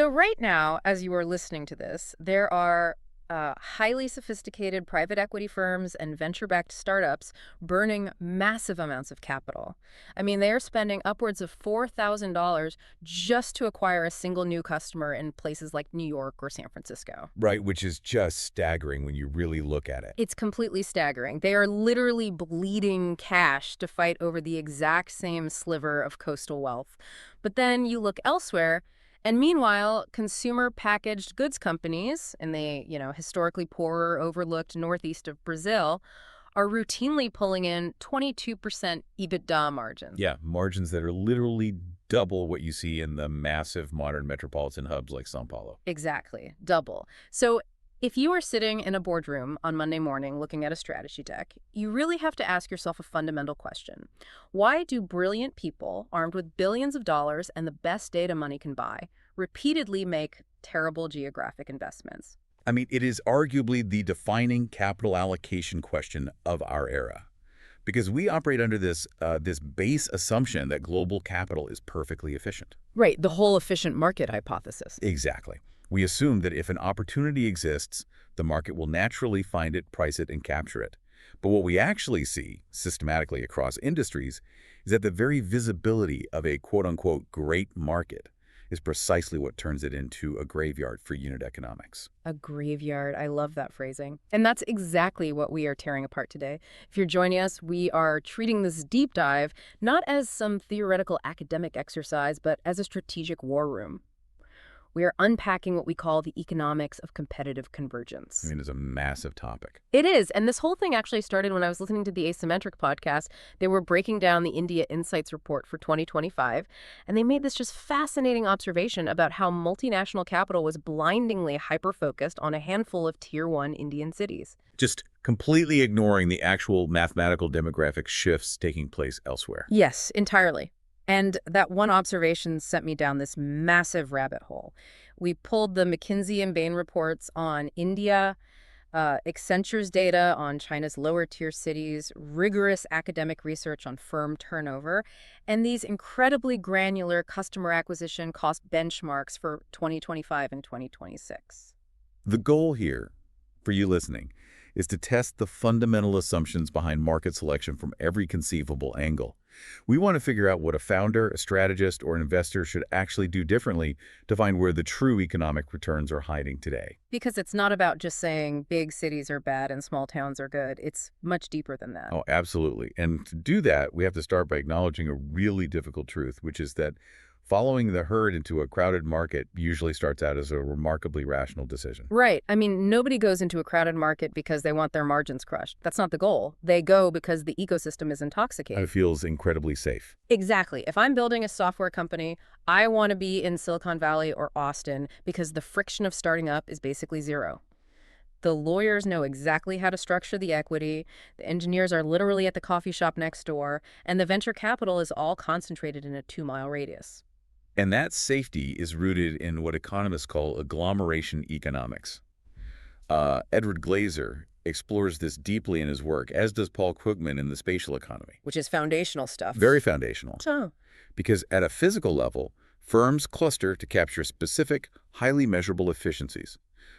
So right now, as you are listening to this, there are highly sophisticated private equity firms and venture-backed startups burning massive amounts of capital. I mean, they are spending upwards of $4,000 just to acquire a single new customer in places like New York or San Francisco. Right, which is just staggering when you really look at it. It's completely staggering. They are literally bleeding cash to fight over the exact same sliver of coastal wealth. But then you look elsewhere, and meanwhile, consumer packaged goods companies in the, historically poorer, overlooked northeast of Brazil are routinely pulling in 22% EBITDA margins. Yeah, margins that are literally double what you see in the massive modern metropolitan hubs like São Paulo. Exactly, double. So if you are sitting in a boardroom on Monday morning looking at a strategy deck, you really have to ask yourself a fundamental question. Why do brilliant people, armed with billions of dollars and the best data money can buy, repeatedly make terrible geographic investments? I mean, it is arguably the defining capital allocation question of our era. Because we operate under this base assumption that global capital is perfectly efficient. Right, the whole efficient market hypothesis. Exactly. We assume that if an opportunity exists, the market will naturally find it, price it, and capture it. But what we actually see, systematically across industries, is that the very visibility of a quote-unquote great market is precisely what turns it into a graveyard for unit economics. A graveyard. I love that phrasing. And that's exactly what we are tearing apart today. If you're joining us, we are treating this deep dive not as some theoretical academic exercise, but as a strategic war room. We are unpacking what we call the economics of competitive convergence. I mean, it's a massive topic. It is. And this whole thing actually started when I was listening to the Asymmetric podcast. They were breaking down the India Insights report for 2025, and they made this just fascinating observation about how multinational capital was blindingly hyper-focused on a handful of Tier 1 Indian cities. Just completely ignoring the actual mathematical demographic shifts taking place elsewhere. Yes, entirely. And that one observation sent me down this massive rabbit hole. We pulled the McKinsey and Bain reports on India, Accenture's data on China's lower-tier cities, rigorous academic research on firm turnover, and these incredibly granular customer acquisition cost benchmarks for 2025 and 2026. The goal here, for you listening, is to test the fundamental assumptions behind market selection from every conceivable angle. We want to figure out what a founder, a strategist, or an investor should actually do differently to find where the true economic returns are hiding today. Because it's not about just saying big cities are bad and small towns are good. It's much deeper than that. Oh, absolutely. And to do that, we have to start by acknowledging a really difficult truth, which is that following the herd into a crowded market usually starts out as a remarkably rational decision. Right. I mean, nobody goes into a crowded market because they want their margins crushed. That's not the goal. They go because the ecosystem is intoxicated. It feels incredibly safe. Exactly. If I'm building a software company, I want to be in Silicon Valley or Austin because the friction of starting up is basically zero. The lawyers know exactly how to structure the equity, the engineers are literally at the coffee shop next door, and the venture capital is all concentrated in a 2-mile radius. And that safety is rooted in what economists call agglomeration economics. Edward Glaser explores this deeply in his work, as does Paul Krugman in The Spatial Economy. Which is foundational stuff. Very foundational. So, Because at a physical level, firms cluster to capture specific, highly measurable efficiencies.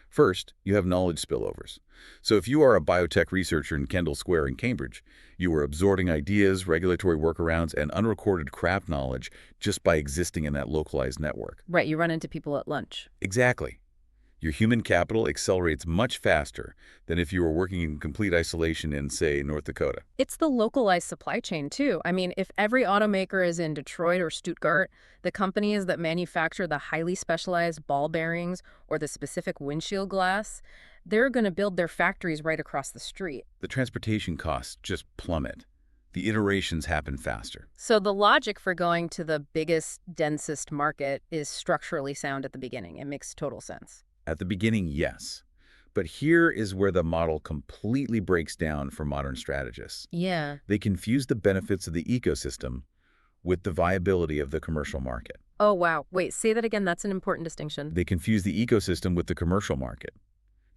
First, you have knowledge spillovers. So if you are a biotech researcher in Kendall Square in Cambridge, you are absorbing ideas, regulatory workarounds, and unrecorded craft knowledge just by existing in that localized network. right, you run into people at lunch. Exactly. Your human capital accelerates much faster than if you were working in complete isolation in, say, North Dakota. It's the localized supply chain, too. I mean, if every automaker is in Detroit or Stuttgart, the companies that manufacture the highly specialized ball bearings or the specific windshield glass, they're going to build their factories right across the street. The transportation costs just plummet. The iterations happen faster. So the logic for going to the biggest, densest market is structurally sound at the beginning. It makes total sense. At the beginning, yes. But here is where the model completely breaks down for modern strategists. Yeah. They confuse the benefits of the ecosystem with the viability of the commercial market. Oh, wow. Wait, say that again. That's an important distinction. They confuse the ecosystem with the commercial market.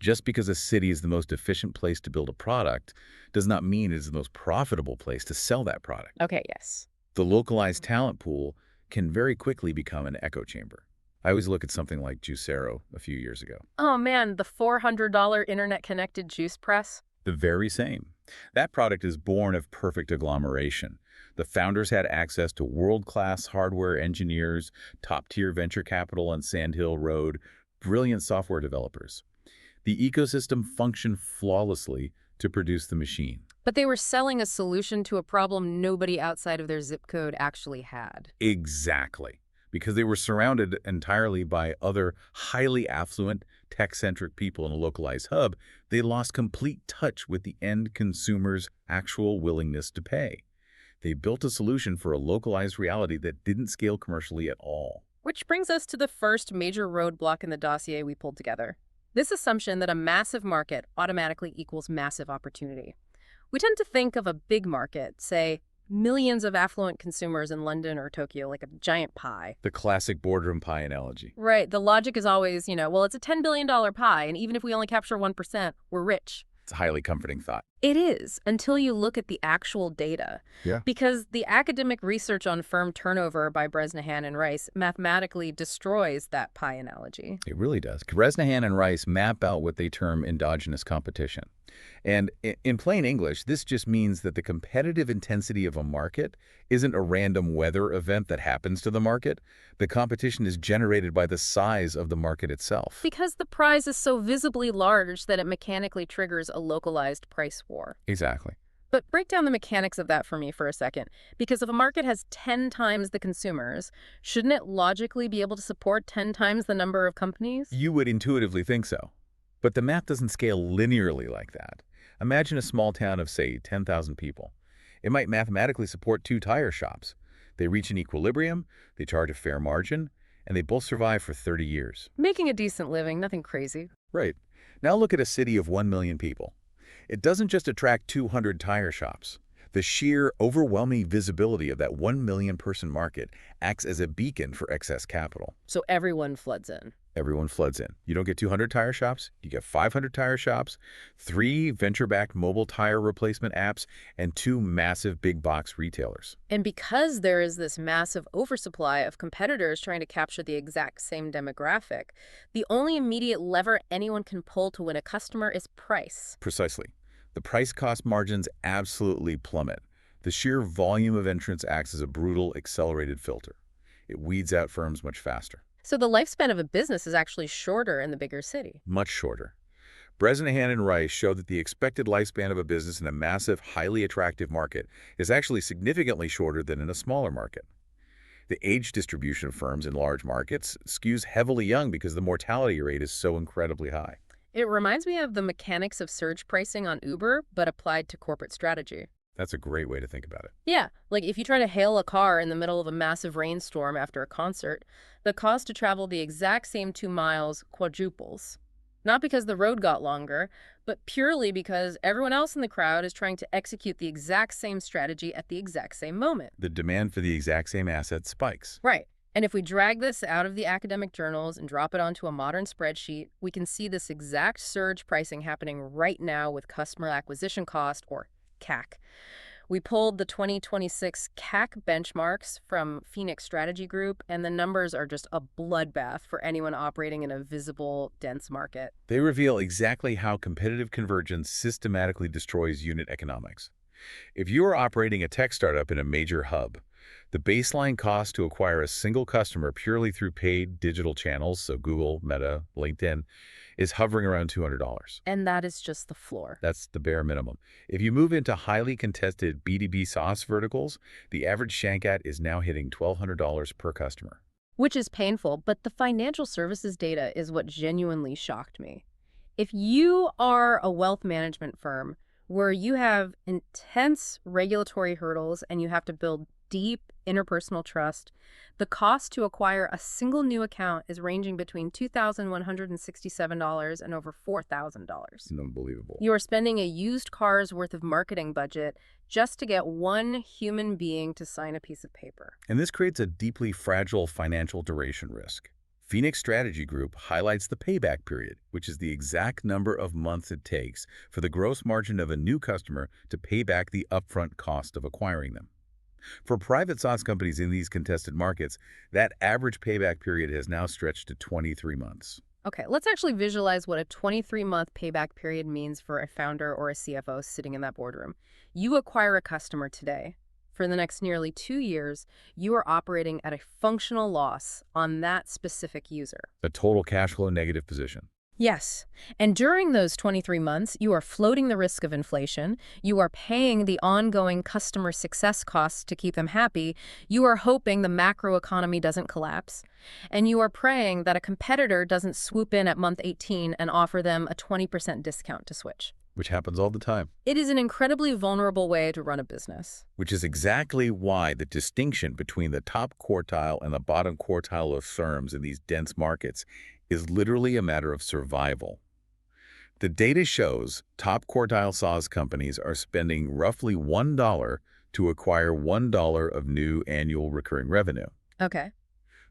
Just because a city is the most efficient place to build a product does not mean it is the most profitable place to sell that product. Okay, yes. The localized talent pool can very quickly become an echo chamber. I always look at something like Juicero a few years ago. Oh man, the $400 internet-connected juice press? The very same. That product is born of perfect agglomeration. The founders had access to world-class hardware engineers, top-tier venture capital on Sand Hill Road, brilliant software developers. The ecosystem functioned flawlessly to produce the machine. But they were selling a solution to a problem nobody outside of their zip code actually had. Exactly. Because they were surrounded entirely by other highly affluent, tech-centric people in a localized hub, they lost complete touch with the end consumer's actual willingness to pay. They built a solution for a localized reality that didn't scale commercially at all. Which brings us to the first major roadblock in the dossier we pulled together. This assumption that a massive market automatically equals massive opportunity. We tend to think of a big market, say, millions of affluent consumers in London or Tokyo, like a giant pie. The classic boardroom pie analogy. Right. The logic is always, well, it's a $10 billion pie, and even if we only capture 1%, we're rich. It's a highly comforting thought. It is, until you look at the actual data. Yeah. Because the academic research on firm turnover by Bresnahan and Rice mathematically destroys that pie analogy. It really does. Bresnahan and Rice map out what they term endogenous competition. And in plain English, this just means that the competitive intensity of a market isn't a random weather event that happens to the market. The competition is generated by the size of the market itself. Because the prize is so visibly large that it mechanically triggers a localized price war. Exactly. But break down the mechanics of that for me for a second. Because if a market has 10 times the consumers, shouldn't it logically be able to support 10 times the number of companies? You would intuitively think so. But the math doesn't scale linearly like that. Imagine a small town of, say, 10,000 people. It might mathematically support 2 tire shops. They reach an equilibrium, they charge a fair margin, and they both survive for 30 years. Making a decent living, nothing crazy. Right. Now look at a city of 1 million people. It doesn't just attract 200 tire shops. The sheer, overwhelming visibility of that 1 million person market acts as a beacon for excess capital. So everyone floods in. Everyone floods in. You don't get 200 tire shops, you get 500 tire shops, 3 venture-backed mobile tire replacement apps, and 2 massive big box retailers. And because there is this massive oversupply of competitors trying to capture the exact same demographic, the only immediate lever anyone can pull to win a customer is price. Precisely. The price-cost margins absolutely plummet. The sheer volume of entrants acts as a brutal, accelerated filter. It weeds out firms much faster. So the lifespan of a business is actually shorter in the bigger city. Much shorter. Bresnahan and Rice show that the expected lifespan of a business in a massive, highly attractive market is actually significantly shorter than in a smaller market. The age distribution of firms in large markets skews heavily young because the mortality rate is so incredibly high. It reminds me of the mechanics of surge pricing on Uber, but applied to corporate strategy. That's a great way to think about it. Yeah, like if you try to hail a car in the middle of a massive rainstorm after a concert, the cost to travel the exact same 2 miles quadruples. Not because the road got longer, but purely because everyone else in the crowd is trying to execute the exact same strategy at the exact same moment. The demand for the exact same asset spikes. Right. And if we drag this out of the academic journals and drop it onto a modern spreadsheet, we can see this exact surge pricing happening right now with customer acquisition cost, or CAC. We pulled the 2026 CAC benchmarks from Phoenix Strategy Group, and the numbers are just a bloodbath for anyone operating in a visible, dense market. They reveal exactly how competitive convergence systematically destroys unit economics. If you are operating a tech startup in a major hub, the baseline cost to acquire a single customer purely through paid digital channels, so Google, Meta, LinkedIn, is hovering around $200. And that is just the floor. That's the bare minimum. If you move into highly contested B2B SaaS verticals, the average Shankat is now hitting $1,200 per customer. Which is painful, but the financial services data is what genuinely shocked me. If you are a wealth management firm where you have intense regulatory hurdles and you have to build deep interpersonal trust, the cost to acquire a single new account is ranging between $2,167 and over $4,000. Unbelievable. You are spending a used car's worth of marketing budget just to get one human being to sign a piece of paper. And this creates a deeply fragile financial duration risk. Phoenix Strategy Group highlights the payback period, which is the exact number of months it takes for the gross margin of a new customer to pay back the upfront cost of acquiring them. For private SaaS companies in these contested markets, that average payback period has now stretched to 23 months. Okay, let's actually visualize what a 23-month payback period means for a founder or a CFO sitting in that boardroom. You acquire a customer today. For the next nearly 2 years, you are operating at a functional loss on that specific user. A total cash flow negative position. Yes. And during those 23 months, you are floating the risk of inflation. You are paying the ongoing customer success costs to keep them happy. You are hoping the macroeconomy doesn't collapse. And you are praying that a competitor doesn't swoop in at month 18 and offer them a 20% discount to switch. Which happens all the time. It is an incredibly vulnerable way to run a business. Which is exactly why the distinction between the top quartile and the bottom quartile of firms in these dense markets is literally a matter of survival. The data shows top quartile SaaS companies are spending roughly $1 to acquire $1 of new annual recurring revenue. Okay.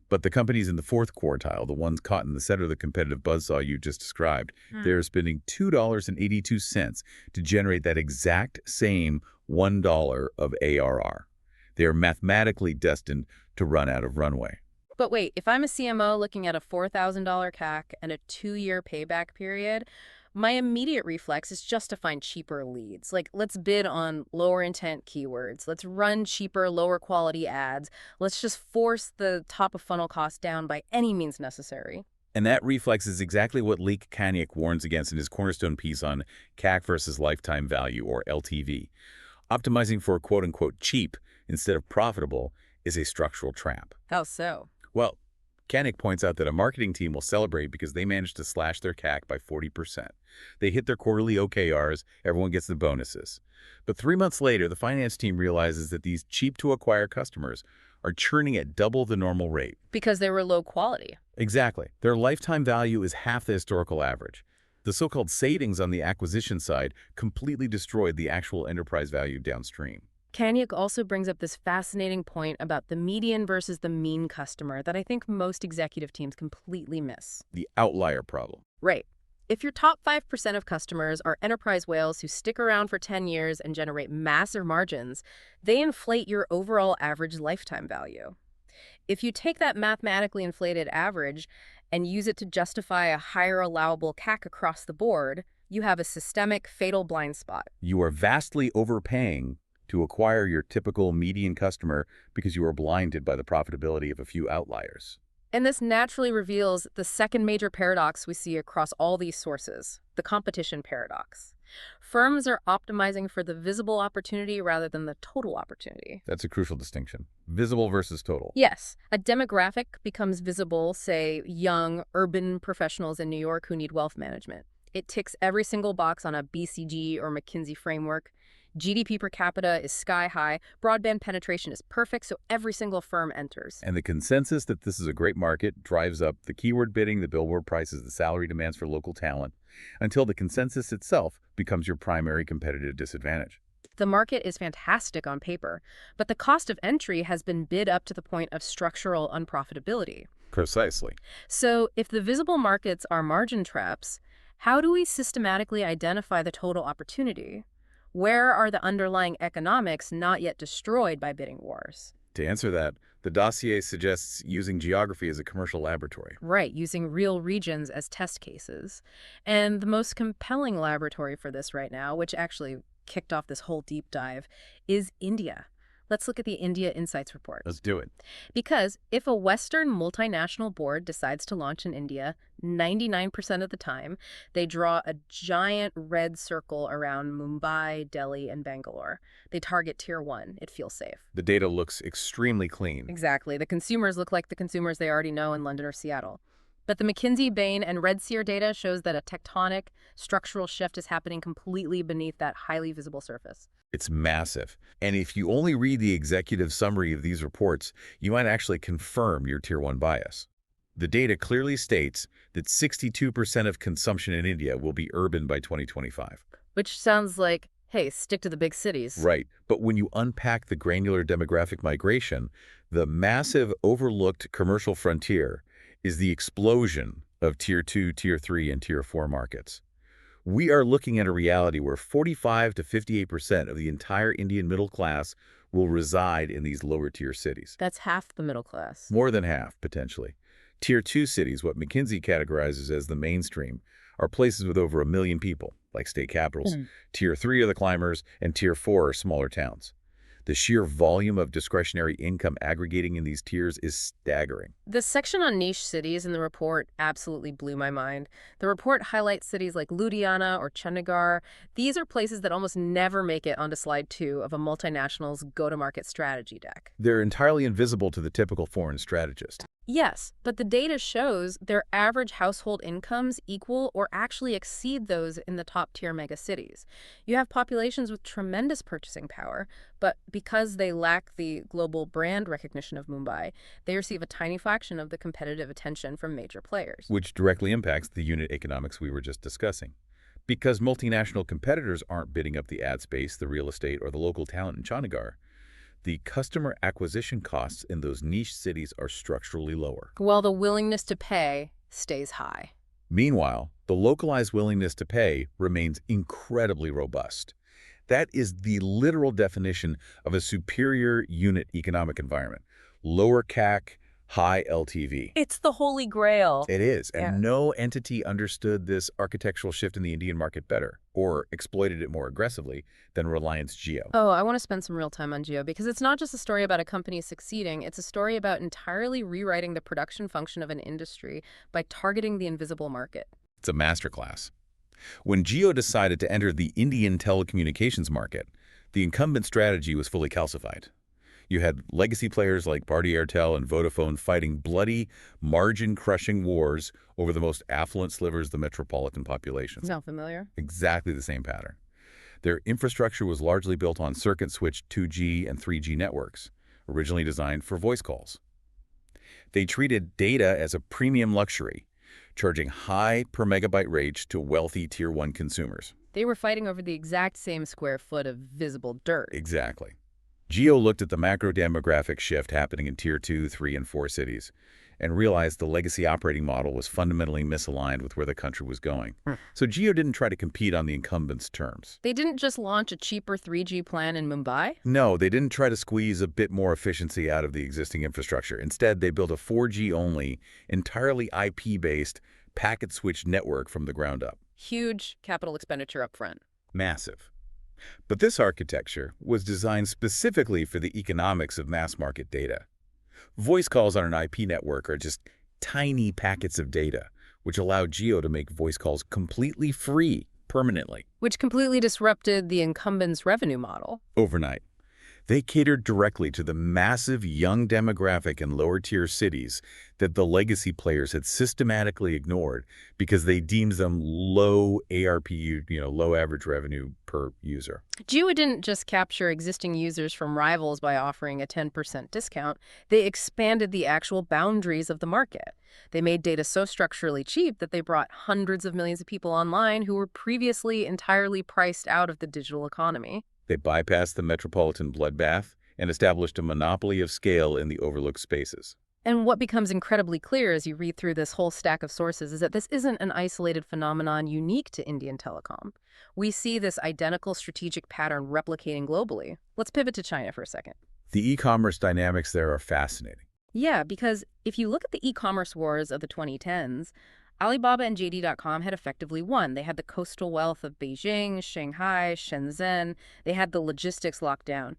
But the companies in the fourth quartile, the ones caught in the center of the competitive buzzsaw you just described, they're spending $2.82 to generate that exact same $1 of ARR. They are mathematically destined to run out of runway. But wait, if I'm a CMO looking at a $4,000 CAC and a 2-year payback period, my immediate reflex is just to find cheaper leads. Like, let's bid on lower intent keywords. Let's run cheaper, lower quality ads. Let's just force the top of funnel cost down by any means necessary. And that reflex is exactly what Lee Kaniak warns against in his cornerstone piece on CAC versus lifetime value, or LTV. Optimizing for quote-unquote cheap instead of profitable is a structural trap. How so? Well, Kaniak points out that a marketing team will celebrate because they managed to slash their CAC by 40%. They hit their quarterly OKRs, everyone gets the bonuses. But 3 months later, the finance team realizes that these cheap-to-acquire customers are churning at double the normal rate. Because they were low quality. Exactly. Their lifetime value is half the historical average. The so-called savings on the acquisition side completely destroyed the actual enterprise value downstream. Kaniak also brings up this fascinating point about the median versus the mean customer that I think most executive teams completely miss. The outlier problem. Right. If your top 5% of customers are enterprise whales who stick around for 10 years and generate massive margins, they inflate your overall average lifetime value. If you take that mathematically inflated average and use it to justify a higher allowable CAC across the board, you have a systemic, fatal blind spot. You are vastly overpaying to acquire your typical median customer because you are blinded by the profitability of a few outliers. And this naturally reveals the second major paradox we see across all these sources, the competition paradox. Firms are optimizing for the visible opportunity rather than the total opportunity. That's a crucial distinction. Visible versus total. Yes, a demographic becomes visible, say, young, urban professionals in New York who need wealth management. It ticks every single box on a BCG or McKinsey framework. GDP per capita is sky high, broadband penetration is perfect, so every single firm enters. And the consensus that this is a great market drives up the keyword bidding, the billboard prices, the salary demands for local talent, until the consensus itself becomes your primary competitive disadvantage. The market is fantastic on paper, but the cost of entry has been bid up to the point of structural unprofitability. Precisely. So if the visible markets are margin traps, how do we systematically identify the total opportunity? Where are the underlying economics not yet destroyed by bidding wars? To answer that, the dossier suggests using geography as a commercial laboratory. Right, using real regions as test cases. And the most compelling laboratory for this right now, which actually kicked off this whole deep dive, is India. Let's look at the India Insights Report. Let's do it. Because if a Western multinational board decides to launch in India, 99% of the time, they draw a giant red circle around Mumbai, Delhi, and Bangalore. They target Tier 1. It feels safe. The data looks extremely clean. Exactly. The consumers look like the consumers they already know in London or Seattle. But the McKinsey, Bain, and Redseer data shows that a tectonic, structural shift is happening completely beneath that highly visible surface. It's massive. And if you only read the executive summary of these reports, you might actually confirm your Tier 1 bias. The data clearly states that 62% of consumption in India will be urban by 2025. Which sounds like, hey, stick to the big cities. Right. But when you unpack the granular demographic migration, the massive overlooked commercial frontier is the explosion of Tier 2, Tier 3, and Tier 4 markets. We are looking at a reality where 45 to 58% of the entire Indian middle class will reside in these lower-tier cities. That's half the middle class. More than half, potentially. Tier 2 cities, what McKinsey categorizes as the mainstream, are places with over 1 million people, like state capitals. Tier 3 are the climbers, and Tier 4 are smaller towns. The sheer volume of discretionary income aggregating in these tiers is staggering. The section on niche cities in the report absolutely blew my mind. The report highlights cities like Ludhiana or Chandigarh. These are places that almost never make it onto slide 2 of a multinational's go-to-market strategy deck. They're entirely invisible to the typical foreign strategist. Yes, but the data shows their average household incomes equal or actually exceed those in the top-tier megacities. You have populations with tremendous purchasing power, but because they lack the global brand recognition of Mumbai, they receive a tiny fraction of the competitive attention from major players. Which directly impacts the unit economics we were just discussing. Because multinational competitors aren't bidding up the ad space, the real estate, or the local talent in Chandigarh, the customer acquisition costs in those niche cities are structurally lower. While the willingness to pay stays high. Meanwhile, the localized willingness to pay remains incredibly robust. That is the literal definition of a superior unit economic environment. Lower CAC, high LTV. It's the holy grail. It is, and Yeah. no entity understood this architectural shift in the Indian market better or exploited it more aggressively than Reliance Jio. Oh, I want to spend some real time on Jio because it's not just a story about a company succeeding. It's a story about entirely rewriting the production function of an industry by targeting the invisible market. It's a masterclass. When Jio decided to enter the Indian telecommunications market, the incumbent strategy was fully calcified. You had legacy players like Bharti Airtel and Vodafone fighting bloody, margin-crushing wars over the most affluent slivers of the metropolitan populations. Sound familiar? Exactly the same pattern. Their infrastructure was largely built on circuit-switched 2G and 3G networks, originally designed for voice calls. They treated data as a premium luxury, charging high per-megabyte rates to wealthy Tier 1 consumers. They were fighting over the exact same square foot of visible dirt. Exactly. Jio looked at the macro demographic shift happening in Tier 2, 3, and 4 cities and realized the legacy operating model was fundamentally misaligned with where the country was going. So Jio didn't try to compete on the incumbents' terms. They didn't just launch a cheaper 3G plan in Mumbai. No, they didn't try to squeeze a bit more efficiency out of the existing infrastructure. Instead, they built a 4G-only, entirely IP-based, packet-switched network from the ground up. Huge capital expenditure up front. Massive. But this architecture was designed specifically for the economics of mass-market data. Voice calls on an IP network are just tiny packets of data, which allowed Jio to make voice calls completely free, permanently. Which completely disrupted the incumbent's revenue model. Overnight. They catered directly to the massive young demographic in lower-tier cities that the legacy players had systematically ignored because they deemed them low ARPU, low average revenue per user. Jio didn't just capture existing users from rivals by offering a 10% discount. They expanded the actual boundaries of the market. They made data so structurally cheap that they brought hundreds of millions of people online who were previously entirely priced out of the digital economy. They bypassed the metropolitan bloodbath and established a monopoly of scale in the overlooked spaces. And what becomes incredibly clear as you read through this whole stack of sources is that this isn't an isolated phenomenon unique to Indian telecom. We see this identical strategic pattern replicating globally. Let's pivot to China for a second. The e-commerce dynamics there are fascinating. Yeah, because if you look at the e-commerce wars of the 2010s, Alibaba and JD.com had effectively won. They had the coastal wealth of Beijing, Shanghai, Shenzhen. They had the logistics locked down.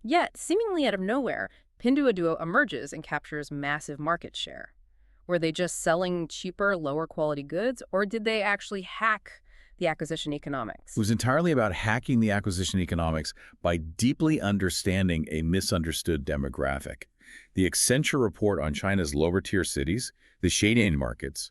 Yet, seemingly out of nowhere, Pinduoduo emerges and captures massive market share. Were they just selling cheaper, lower quality goods, or did they actually hack the acquisition economics? It was entirely about hacking the acquisition economics by deeply understanding a misunderstood demographic. The Accenture report on China's lower-tier cities, the shade-in markets,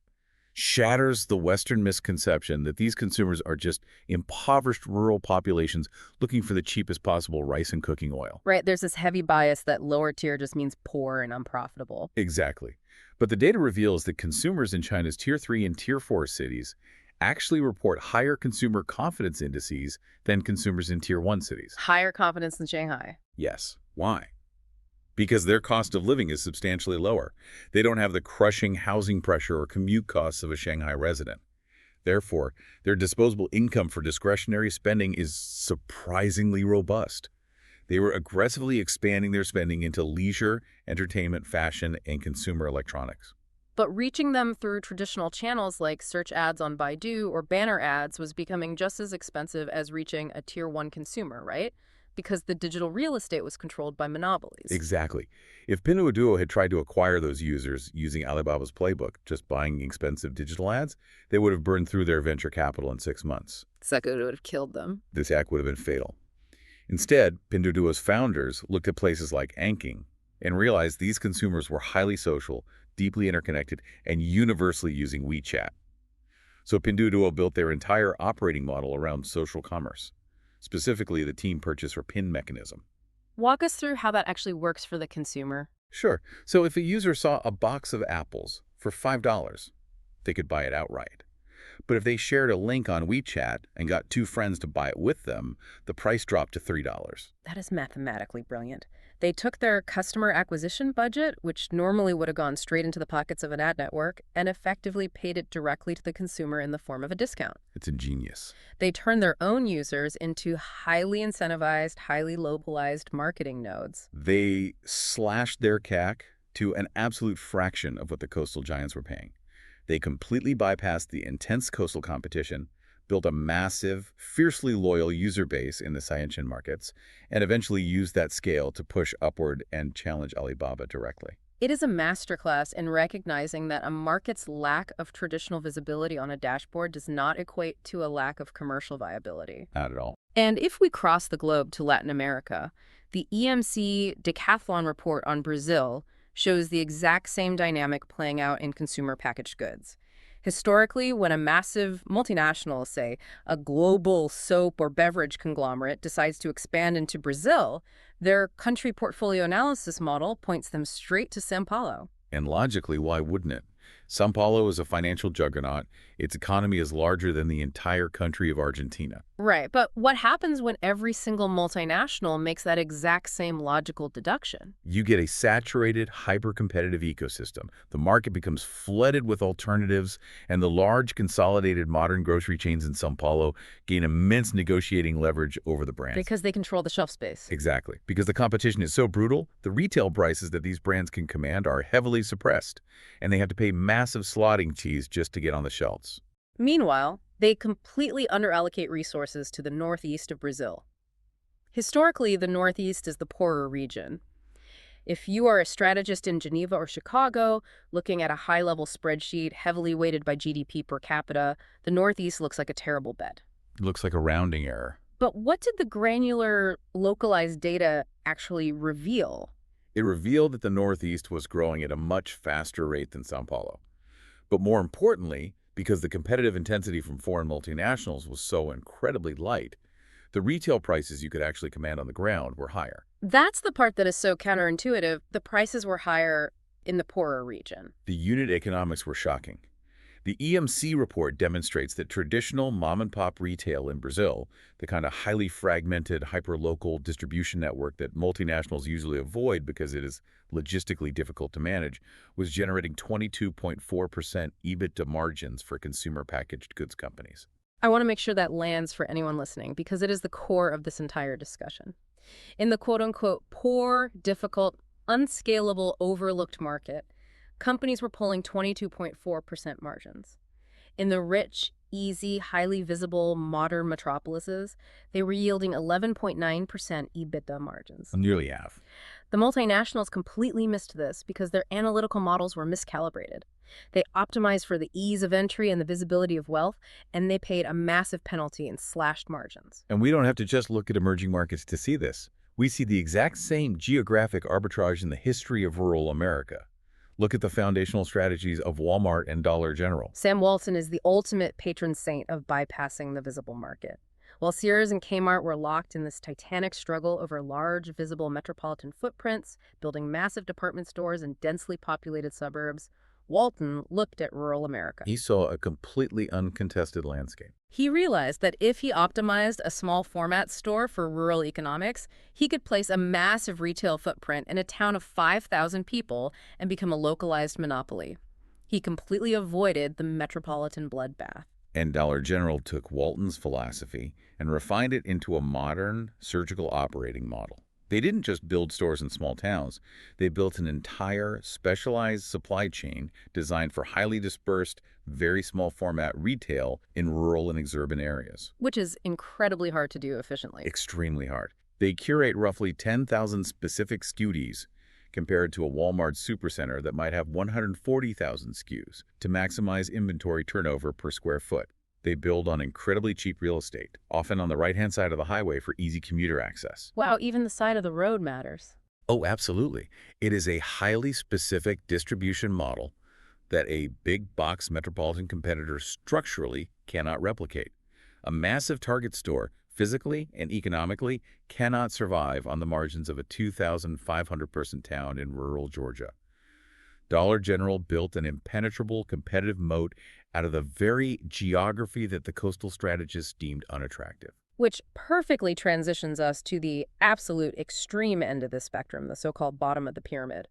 shatters the Western misconception that these consumers are just impoverished rural populations looking for the cheapest possible rice and cooking oil. Right, there's this heavy bias that lower tier just means poor and unprofitable. Exactly. But the data reveals that consumers in China's Tier 3 and Tier 4 cities actually report higher consumer confidence indices than consumers in Tier 1 cities. Higher confidence than Shanghai. Yes. Why? Because their cost of living is substantially lower. They don't have the crushing housing pressure or commute costs of a Shanghai resident. Therefore, their disposable income for discretionary spending is surprisingly robust. They were aggressively expanding their spending into leisure, entertainment, fashion, and consumer electronics. But reaching them through traditional channels like search ads on Baidu or banner ads was becoming just as expensive as reaching a tier 1 consumer, right? Because the digital real estate was controlled by monopolies. Exactly. If Pinduoduo had tried to acquire those users using Alibaba's playbook, just buying expensive digital ads, they would have burned through their venture capital in 6 months. Second, would have killed them. This act would have been fatal. Instead, Pinduoduo's founders looked at places like Anking and realized these consumers were highly social, deeply interconnected, and universally using WeChat. So Pinduoduo built their entire operating model around social commerce, specifically the team purchase or PIN mechanism. Walk us through how that actually works for the consumer. Sure. So if a user saw a box of apples for $5, they could buy it outright. But if they shared a link on WeChat and got two friends to buy it with them, the price dropped to $3. That is mathematically brilliant. They took their customer acquisition budget, which normally would have gone straight into the pockets of an ad network, and effectively paid it directly to the consumer in the form of a discount. It's ingenious. They turned their own users into highly incentivized, highly localized marketing nodes. They slashed their CAC to an absolute fraction of what the coastal giants were paying. They completely bypassed the intense coastal competition, built a massive, fiercely loyal user base in the Scientian markets, and eventually used that scale to push upward and challenge Alibaba directly. It is a masterclass in recognizing that a market's lack of traditional visibility on a dashboard does not equate to a lack of commercial viability. Not at all. And if we cross the globe to Latin America, the EMC Decathlon report on Brazil shows the exact same dynamic playing out in consumer packaged goods. Historically, when a massive multinational, say a global soap or beverage conglomerate, decides to expand into Brazil, their country portfolio analysis model points them straight to São Paulo. And logically, why wouldn't it? São Paulo is a financial juggernaut. Its economy is larger than the entire country of Argentina. Right, but what happens when every single multinational makes that exact same logical deduction? You get a saturated, hyper-competitive ecosystem. The market becomes flooded with alternatives, and the large, consolidated modern grocery chains in São Paulo gain immense negotiating leverage over the brands. Because they control the shelf space. Exactly. Because the competition is so brutal, the retail prices that these brands can command are heavily suppressed, and they have to pay massive slotting fees just to get on the shelves. Meanwhile, they completely underallocate resources to the northeast of Brazil. Historically, the northeast is the poorer region. If you are a strategist in Geneva or Chicago, looking at a high-level spreadsheet heavily weighted by GDP per capita, the northeast looks like a terrible bet. It looks like a rounding error. But what did the granular, localized data actually reveal? It revealed that the Northeast was growing at a much faster rate than São Paulo. But more importantly, because the competitive intensity from foreign multinationals was so incredibly light, the retail prices you could actually command on the ground were higher. That's the part that is so counterintuitive. The prices were higher in the poorer region. The unit economics were shocking. The EMC report demonstrates that traditional mom-and-pop retail in Brazil, the kind of highly fragmented, hyper-local distribution network that multinationals usually avoid because it is logistically difficult to manage, was generating 22.4% EBITDA margins for consumer packaged goods companies. I want to make sure that lands for anyone listening because it is the core of this entire discussion. In the quote-unquote poor, difficult, unscalable, overlooked market, companies were pulling 22.4% margins. In the rich, easy, highly visible, modern metropolises, they were yielding 11.9% EBITDA margins. Nearly half. The multinationals completely missed this because their analytical models were miscalibrated. They optimized for the ease of entry and the visibility of wealth, and they paid a massive penalty and slashed margins. And we don't have to just look at emerging markets to see this. We see the exact same geographic arbitrage in the history of rural America. Look at the foundational strategies of Walmart and Dollar General. Sam Walton is the ultimate patron saint of bypassing the visible market. While Sears and Kmart were locked in this titanic struggle over large, visible metropolitan footprints, building massive department stores in densely populated suburbs, Walton looked at rural America. He saw a completely uncontested landscape. He realized that if he optimized a small format store for rural economics, he could place a massive retail footprint in a town of 5,000 people and become a localized monopoly. He completely avoided the metropolitan bloodbath. And Dollar General took Walton's philosophy and refined it into a modern surgical operating model. They didn't just build stores in small towns. They built an entire specialized supply chain designed for highly dispersed, very small format retail in rural and exurban areas. Which is incredibly hard to do efficiently. Extremely hard. They curate roughly 10,000 specific SKUs compared to a Walmart supercenter that might have 140,000 SKUs to maximize inventory turnover per square foot. They build on incredibly cheap real estate, often on the right-hand side of the highway for easy commuter access. Wow, even the side of the road matters. Oh, absolutely. It is a highly specific distribution model that a big box metropolitan competitor structurally cannot replicate. A massive Target store, physically and economically, cannot survive on the margins of a 2,500-person town in rural Georgia. Dollar General built an impenetrable competitive moat out of the very geography that the coastal strategists deemed unattractive. Which perfectly transitions us to the absolute extreme end of the spectrum, the so-called bottom of the pyramid.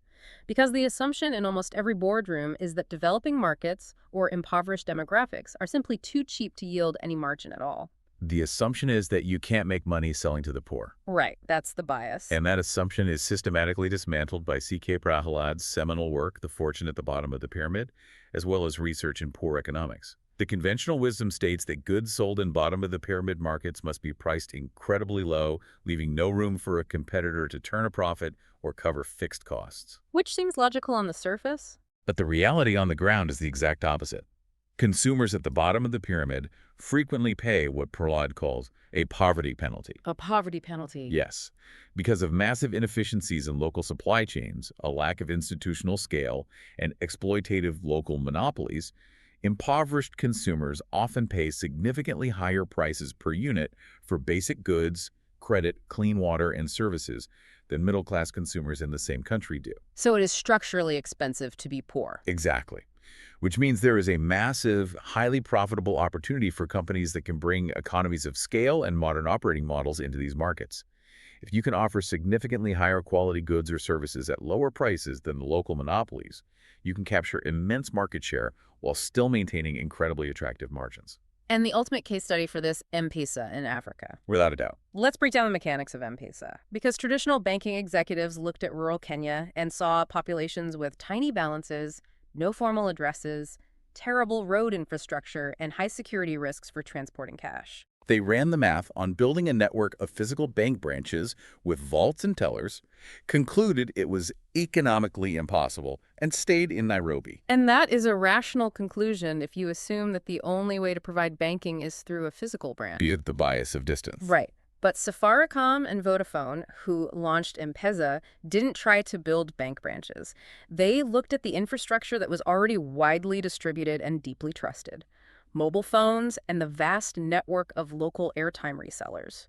Because the assumption in almost every boardroom is that developing markets or impoverished demographics are simply too cheap to yield any margin at all. The assumption is that you can't make money selling to the poor. Right, that's the bias. And that assumption is systematically dismantled by C.K. Prahalad's seminal work, The Fortune at the Bottom of the Pyramid, as well as research in poor economics. The conventional wisdom states that goods sold in bottom-of-the-pyramid markets must be priced incredibly low, leaving no room for a competitor to turn a profit or cover fixed costs. Which seems logical on the surface. But the reality on the ground is the exact opposite. Consumers at the bottom of the pyramid frequently pay what Prahalad calls a poverty penalty. A poverty penalty. Yes, because of massive inefficiencies in local supply chains, a lack of institutional scale, and exploitative local monopolies, impoverished consumers often pay significantly higher prices per unit for basic goods, credit, clean water, and services than middle-class consumers in the same country do. So it is structurally expensive to be poor. Exactly. Which means there is a massive, highly profitable opportunity for companies that can bring economies of scale and modern operating models into these markets. If you can offer significantly higher quality goods or services at lower prices than the local monopolies, you can capture immense market share while still maintaining incredibly attractive margins. And the ultimate case study for this, M-Pesa in Africa. Without a doubt. Let's break down the mechanics of M-Pesa. Because traditional banking executives looked at rural Kenya and saw populations with tiny balances, no formal addresses, terrible road infrastructure, and high security risks for transporting cash. They ran the math on building a network of physical bank branches with vaults and tellers, concluded it was economically impossible, and stayed in Nairobi. And that is a rational conclusion if you assume that the only way to provide banking is through a physical branch. Be it the bias of distance. Right. But Safaricom and Vodafone, who launched M-Pesa, didn't try to build bank branches. They looked at the infrastructure that was already widely distributed and deeply trusted: mobile phones and the vast network of local airtime resellers.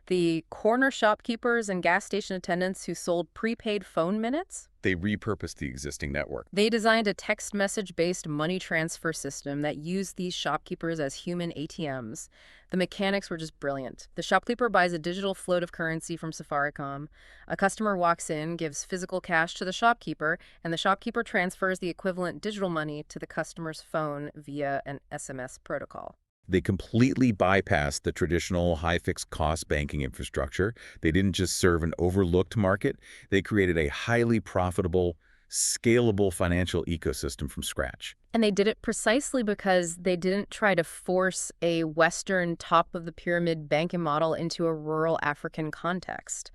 The corner shopkeepers and gas station attendants who sold prepaid phone minutes? They repurposed the existing network. They designed a text message-based money transfer system that used these shopkeepers as human ATMs. The mechanics were just brilliant. The shopkeeper buys a digital float of currency from Safaricom. A customer walks in, gives physical cash to the shopkeeper, and the shopkeeper transfers the equivalent digital money to the customer's phone via an SMS protocol. They completely bypassed the traditional high fixed cost banking infrastructure. They didn't just serve an overlooked market. They created a highly profitable, scalable financial ecosystem from scratch. And they did it precisely because they didn't try to force a Western top-of-the-pyramid banking model into a rural African context.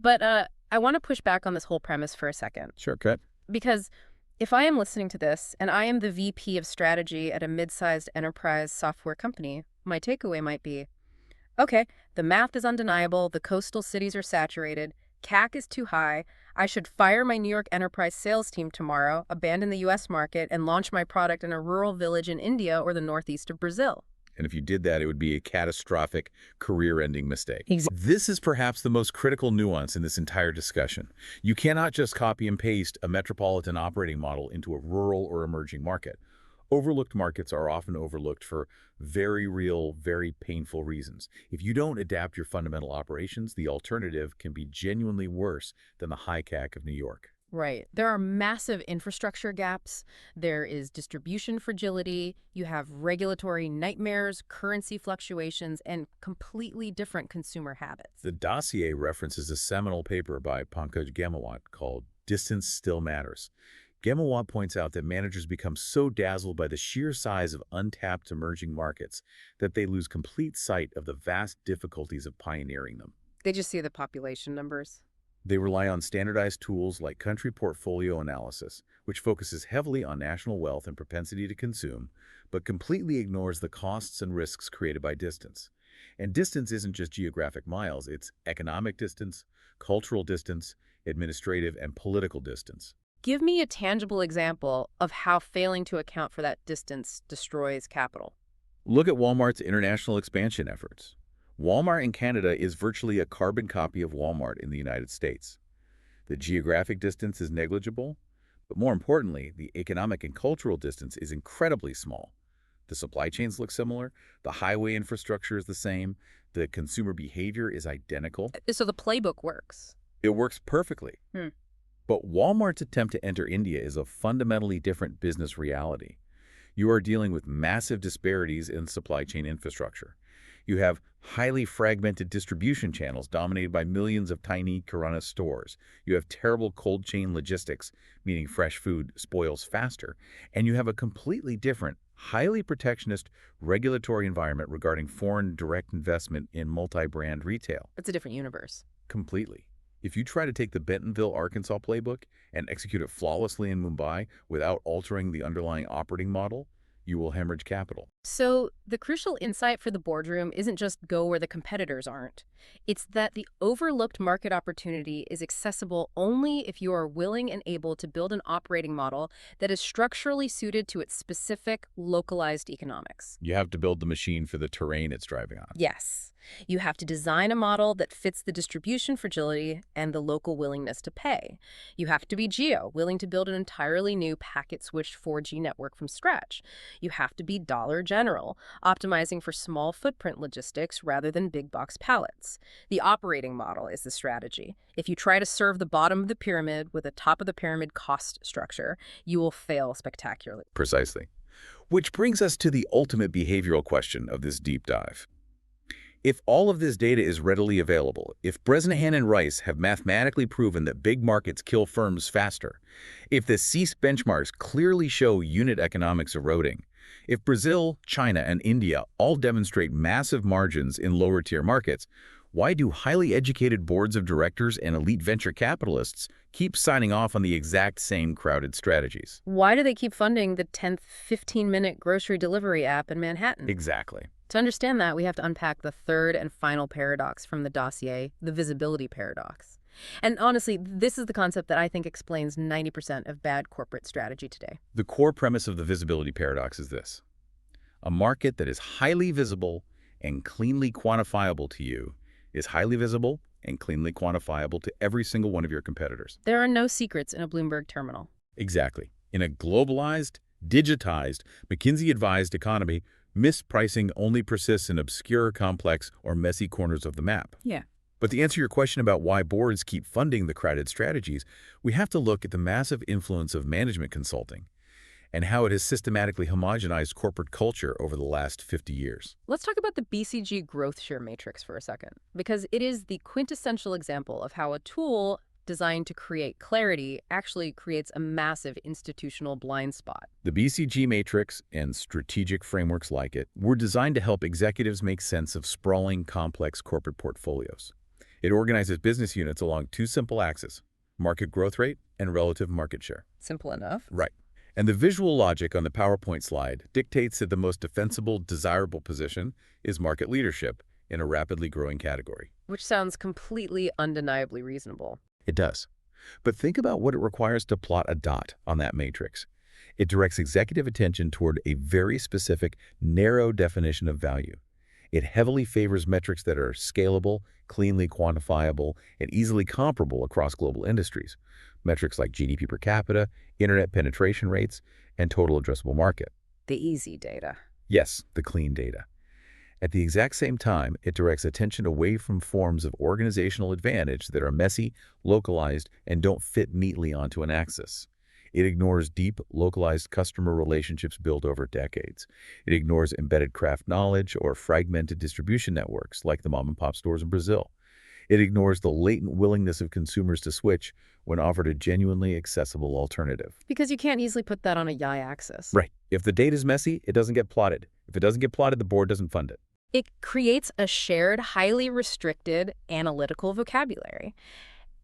But I want to push back on this whole premise for a second. Shortcut. Because if I am listening to this and I am the VP of strategy at a mid-sized enterprise software company, my takeaway might be, okay, the math is undeniable, the coastal cities are saturated, CAC is too high, I should fire my New York enterprise sales team tomorrow, abandon the US market, and launch my product in a rural village in India or the northeast of Brazil. And if you did that, it would be a catastrophic, career-ending mistake. Exactly. This is perhaps the most critical nuance in this entire discussion. You cannot just copy and paste a metropolitan operating model into a rural or emerging market. Overlooked markets are often overlooked for very real, very painful reasons. If you don't adapt your fundamental operations, the alternative can be genuinely worse than the high CAC of New York. Right. There are massive infrastructure gaps. There is distribution fragility. You have regulatory nightmares, currency fluctuations, and completely different consumer habits. The dossier references a seminal paper by Pankaj Ghemawat called Distance Still Matters. Ghemawat points out that managers become so dazzled by the sheer size of untapped emerging markets that they lose complete sight of the vast difficulties of pioneering them. They just see the population numbers. They rely on standardized tools like country portfolio analysis, which focuses heavily on national wealth and propensity to consume, but completely ignores the costs and risks created by distance. And distance isn't just geographic miles, it's economic distance, cultural distance, administrative and political distance. Give me a tangible example of how failing to account for that distance destroys capital. Look at Walmart's international expansion efforts. Walmart in Canada is virtually a carbon copy of Walmart in the United States. The geographic distance is negligible, but more importantly, the economic and cultural distance is incredibly small. The supply chains look similar, the highway infrastructure is the same, the consumer behavior is identical. So the playbook works. It works perfectly. Hmm. But Walmart's attempt to enter India is a fundamentally different business reality. You are dealing with massive disparities in supply chain infrastructure. You have highly fragmented distribution channels dominated by millions of tiny Kirana stores. You have terrible cold chain logistics, meaning fresh food spoils faster. And you have a completely different, highly protectionist regulatory environment regarding foreign direct investment in multi-brand retail. It's a different universe. Completely. If you try to take the Bentonville, Arkansas playbook and execute it flawlessly in Mumbai without altering the underlying operating model, you will hemorrhage capital. So the crucial insight for the boardroom isn't just go where the competitors aren't. It's that the overlooked market opportunity is accessible only if you are willing and able to build an operating model that is structurally suited to its specific, localized economics. You have to build the machine for the terrain it's driving on. Yes. You have to design a model that fits the distribution fragility and the local willingness to pay. You have to be geo, willing to build an entirely new packet-switched 4G network from scratch. You have to be dollar general, optimizing for small footprint logistics rather than big box pallets. The operating model is the strategy. If you try to serve the bottom of the pyramid with a top of the pyramid cost structure, you will fail spectacularly. Precisely. Which brings us to the ultimate behavioral question of this deep dive. If all of this data is readily available, if Bresnahan and Rice have mathematically proven that big markets kill firms faster, if the CEASE benchmarks clearly show unit economics eroding, if Brazil, China, and India all demonstrate massive margins in lower-tier markets, why do highly educated boards of directors and elite venture capitalists keep signing off on the exact same crowded strategies? Why do they keep funding the 10th 15-minute grocery delivery app in Manhattan? Exactly. To understand that, we have to unpack the third and final paradox from the dossier, the visibility paradox. And honestly, this is the concept that I think explains 90% of bad corporate strategy today. The core premise of the visibility paradox is this. A market that is highly visible and cleanly quantifiable to you is highly visible and cleanly quantifiable to every single one of your competitors. There are no secrets in a Bloomberg terminal. Exactly. In a globalized, digitized, McKinsey-advised economy, mispricing only persists in obscure, complex, or messy corners of the map. Yeah. But to answer your question about why boards keep funding the crowded strategies, we have to look at the massive influence of management consulting and how it has systematically homogenized corporate culture over the last 50 years. Let's talk about the BCG growth share matrix for a second, because it is the quintessential example of how a tool designed to create clarity actually creates a massive institutional blind spot. The BCG matrix and strategic frameworks like it were designed to help executives make sense of sprawling, complex corporate portfolios. It organizes business units along two simple axes: market growth rate and relative market share. Simple enough. Right. And the visual logic on the PowerPoint slide dictates that the most defensible, desirable position is market leadership in a rapidly growing category. Which sounds completely undeniably reasonable. It does. But think about what it requires to plot a dot on that matrix. It directs executive attention toward a very specific, narrow definition of value. It heavily favors metrics that are scalable, cleanly quantifiable, and easily comparable across global industries. Metrics like GDP per capita, internet penetration rates, and total addressable market. The easy data. Yes, the clean data. At the exact same time, it directs attention away from forms of organizational advantage that are messy, localized, and don't fit neatly onto an axis. It ignores deep, localized customer relationships built over decades. It ignores embedded craft knowledge or fragmented distribution networks like the mom-and-pop stores in Brazil. It ignores the latent willingness of consumers to switch when offered a genuinely accessible alternative. Because you can't easily put that on a y-axis. Right. If the data is messy, it doesn't get plotted. If it doesn't get plotted, the board doesn't fund it. It creates a shared, highly restricted analytical vocabulary.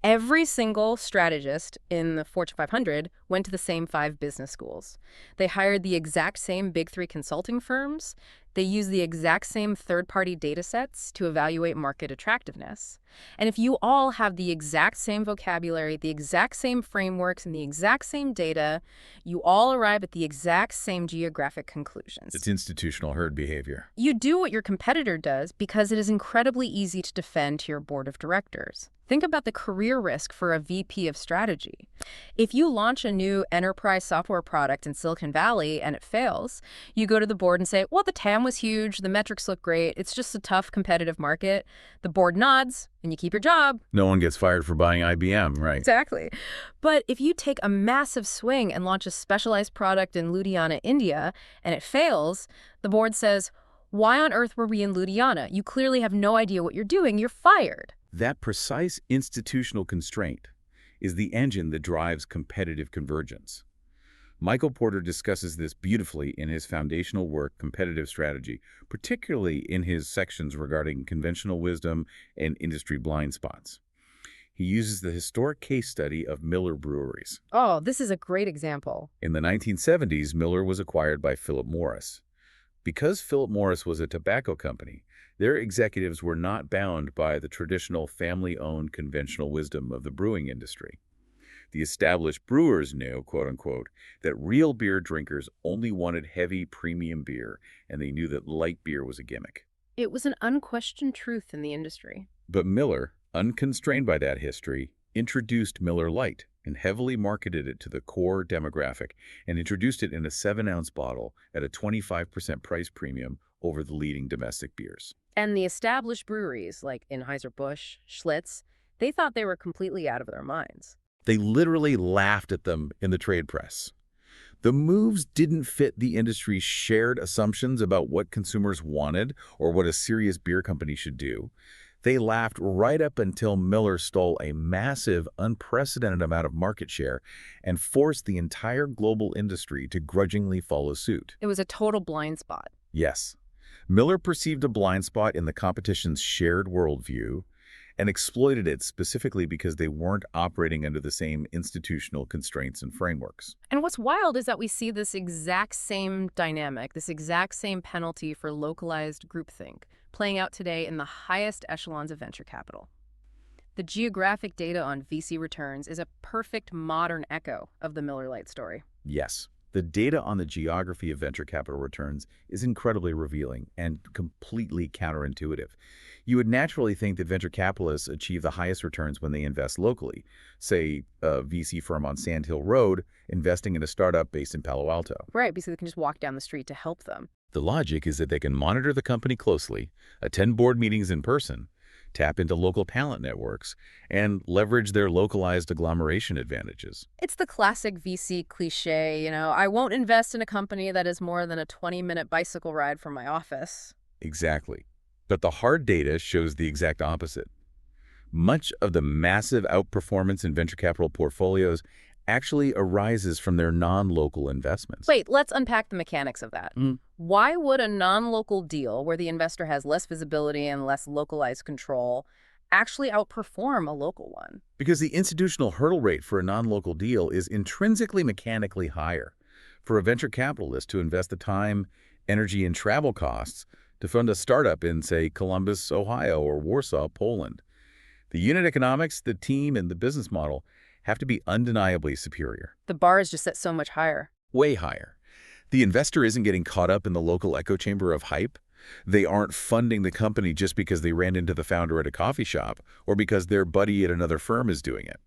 Every single strategist in the Fortune 500 went to the same 5 business schools. They hired the exact same big 3 consulting firms. They used the exact same third-party data sets to evaluate market attractiveness. And if you all have the exact same vocabulary, the exact same frameworks, and the exact same data, you all arrive at the exact same geographic conclusions. It's institutional herd behavior. You do what your competitor does because it is incredibly easy to defend to your board of directors. Think about the career risk for a VP of strategy. If you launch a new enterprise software product in Silicon Valley and it fails, you go to the board and say, well, the TAM was huge, the metrics look great, it's just a tough competitive market. The board nods, and you keep your job. No one gets fired for buying IBM, right? Exactly. But if you take a massive swing and launch a specialized product in Ludhiana, India, and it fails, the board says, why on earth were we in Ludhiana? You clearly have no idea what you're doing. You're fired. That precise institutional constraint is the engine that drives competitive convergence. Michael Porter discusses this beautifully in his foundational work, Competitive Strategy, particularly in his sections regarding conventional wisdom and industry blind spots. He uses the historic case study of Miller breweries. Oh, this is a great example. In the 1970s, Miller was acquired by Philip Morris. Because Philip Morris was a tobacco company, their executives were not bound by the traditional family-owned conventional wisdom of the brewing industry. The established brewers knew, quote-unquote, that real beer drinkers only wanted heavy premium beer, and they knew that light beer was a gimmick. It was an unquestioned truth in the industry. But Miller, unconstrained by that history, introduced Miller Lite and heavily marketed it to the core demographic and introduced it in a 7-ounce bottle at a 25% price premium over the leading domestic beers. And the established breweries like Anheuser-Busch, Schlitz, they thought they were completely out of their minds. They literally laughed at them in the trade press. The moves didn't fit the industry's shared assumptions about what consumers wanted or what a serious beer company should do. They laughed right up until Miller stole a massive, unprecedented amount of market share and forced the entire global industry to grudgingly follow suit. It was a total blind spot. Yes. Miller perceived a blind spot in the competition's shared worldview and exploited it specifically because they weren't operating under the same institutional constraints and frameworks. And what's wild is that we see this exact same dynamic, this exact same penalty for localized groupthink, playing out today in the highest echelons of venture capital. The geographic data on VC returns is a perfect modern echo of the Miller Lite story. Yes. The data on the geography of venture capital returns is incredibly revealing and completely counterintuitive. You would naturally think that venture capitalists achieve the highest returns when they invest locally, say a VC firm on Sand Hill Road investing in a startup based in Palo Alto. Right, because they can just walk down the street to help them. The logic is that they can monitor the company closely, attend board meetings in person, tap into local talent networks, and leverage their localized agglomeration advantages. It's the classic VC cliche, I won't invest in a company that is more than a 20-minute bicycle ride from my office. Exactly. But the hard data shows the exact opposite. Much of the massive outperformance in venture capital portfolios actually arises from their non-local investments. Wait, let's unpack the mechanics of that. Why would a non-local deal where the investor has less visibility and less localized control actually outperform a local one? Because the institutional hurdle rate for a non-local deal is intrinsically mechanically higher. For a venture capitalist to invest the time, energy, and travel costs to fund a startup in, say, Columbus, Ohio, or Warsaw, Poland, the unit economics, the team, and the business model have to be undeniably superior. The bar is just set so much higher. Way higher. The investor isn't getting caught up in the local echo chamber of hype. They aren't funding the company just because they ran into the founder at a coffee shop or because their buddy at another firm is doing it.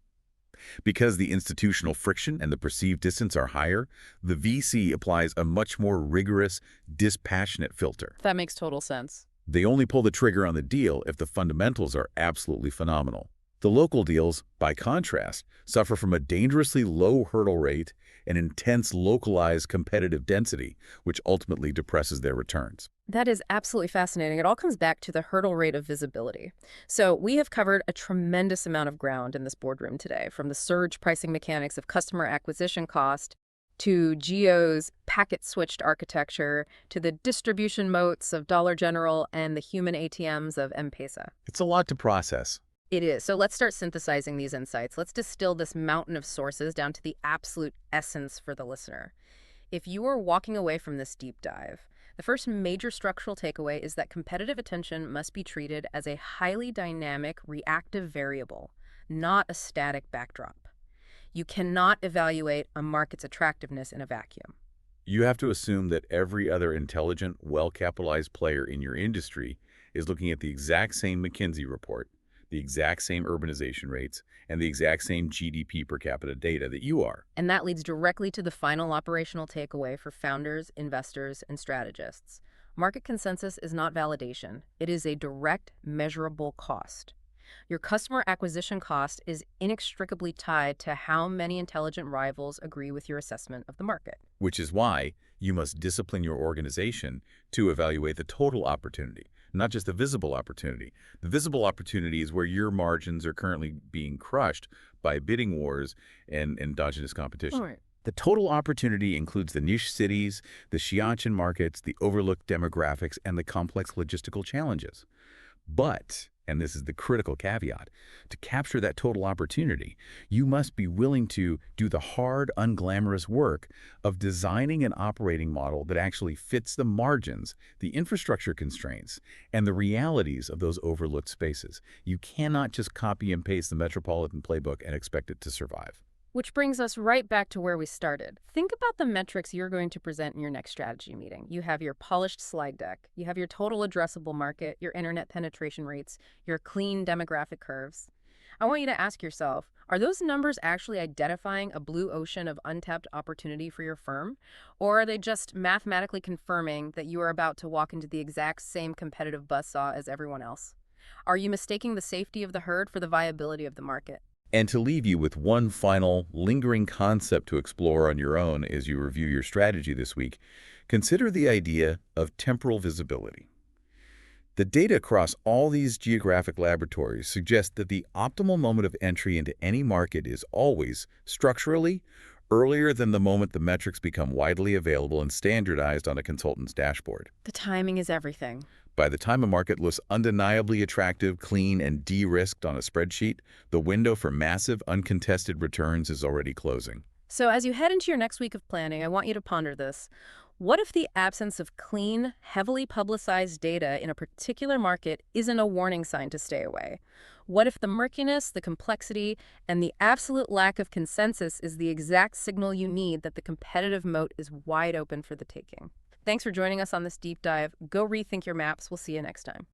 Because the institutional friction and the perceived distance are higher, the VC applies a much more rigorous, dispassionate filter. That makes total sense. They only pull the trigger on the deal if the fundamentals are absolutely phenomenal. The local deals, by contrast, suffer from a dangerously low hurdle rate and intense localized competitive density, which ultimately depresses their returns. That is absolutely fascinating. It all comes back to the hurdle rate of visibility. So we have covered a tremendous amount of ground in this boardroom today, from the surge pricing mechanics of customer acquisition cost to Geo's packet-switched architecture to the distribution moats of Dollar General and the human ATMs of M-Pesa. It's a lot to process. It is. So let's start synthesizing these insights. Let's distill this mountain of sources down to the absolute essence for the listener. If you are walking away from this deep dive, the first major structural takeaway is that competitive attention must be treated as a highly dynamic, reactive variable, not a static backdrop. You cannot evaluate a market's attractiveness in a vacuum. You have to assume that every other intelligent, well-capitalized player in your industry is looking at the exact same McKinsey report, the exact same urbanization rates, and the exact same GDP per capita data that you are. And that leads directly to the final operational takeaway for founders, investors, and strategists. Market consensus is not validation. It is a direct, measurable cost. Your customer acquisition cost is inextricably tied to how many intelligent rivals agree with your assessment of the market. Which is why you must discipline your organization to evaluate the total opportunity, not just the visible opportunity. The visible opportunity is where your margins are currently being crushed by bidding wars and endogenous competition. All right. The total opportunity includes the niche cities, the Xiantian markets, the overlooked demographics, and the complex logistical challenges. But, and this is the critical caveat, to capture that total opportunity, you must be willing to do the hard, unglamorous work of designing an operating model that actually fits the margins, the infrastructure constraints, and the realities of those overlooked spaces. You cannot just copy and paste the metropolitan playbook and expect it to survive. Which brings us right back to where we started. Think about the metrics you're going to present in your next strategy meeting. You have your polished slide deck, you have your total addressable market, your internet penetration rates, your clean demographic curves. I want you to ask yourself, are those numbers actually identifying a blue ocean of untapped opportunity for your firm? Or are they just mathematically confirming that you are about to walk into the exact same competitive buzzsaw as everyone else? Are you mistaking the safety of the herd for the viability of the market? And to leave you with one final, lingering concept to explore on your own as you review your strategy this week, consider the idea of temporal visibility. The data across all these geographic laboratories suggests that the optimal moment of entry into any market is always, structurally, earlier than the moment the metrics become widely available and standardized on a consultant's dashboard. The timing is everything. By the time a market looks undeniably attractive, clean, and de-risked on a spreadsheet, the window for massive, uncontested returns is already closing. So as you head into your next week of planning, I want you to ponder this. What if the absence of clean, heavily publicized data in a particular market isn't a warning sign to stay away? What if the murkiness, the complexity, and the absolute lack of consensus is the exact signal you need that the competitive moat is wide open for the taking? Thanks for joining us on this deep dive. Go rethink your maps. We'll see you next time.